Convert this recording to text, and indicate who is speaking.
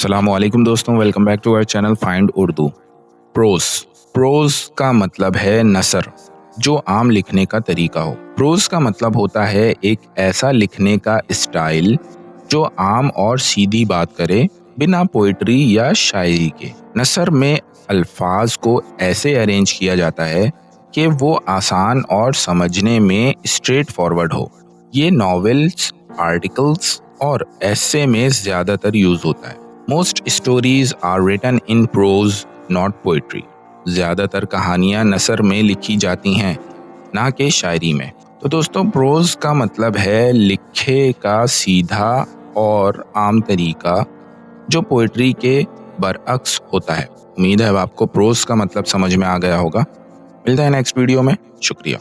Speaker 1: अस्सलामुअलैकुम दोस्तों, welcome back to our channel find Urdu. Prose prose का मतलब है नसर, जो आम लिखने का तरीका हो। प्रोज का मतलब होता है एक ऐसा लिखने का स्टाइल जो आम और सीधी बात करे, बिना पोइट्री या शायरी के। नसर में अल्फाज को ऐसे अरेंज किया जाता है कि वो आसान और समझने में स्ट्रेट फॉरवर्ड हो। ये नॉवेल्स, आर्टिकल्स और एसे में ज्यादातर यूज होता है। Most stories are written in prose, not poetry. ज्यादातर कहानियां नसर में लिखी जाती हैं, ना कि शायरी में। तो दोस्तों, प्रोज का मतलब है लिखे का सीधा और आम तरीका, जो पोइट्री के बरअक्स होता है। उम्मीद है अब आपको प्रोज का मतलब समझ में आ गया होगा। मिलते हैं नेक्स्ट वीडियो में। शुक्रिया।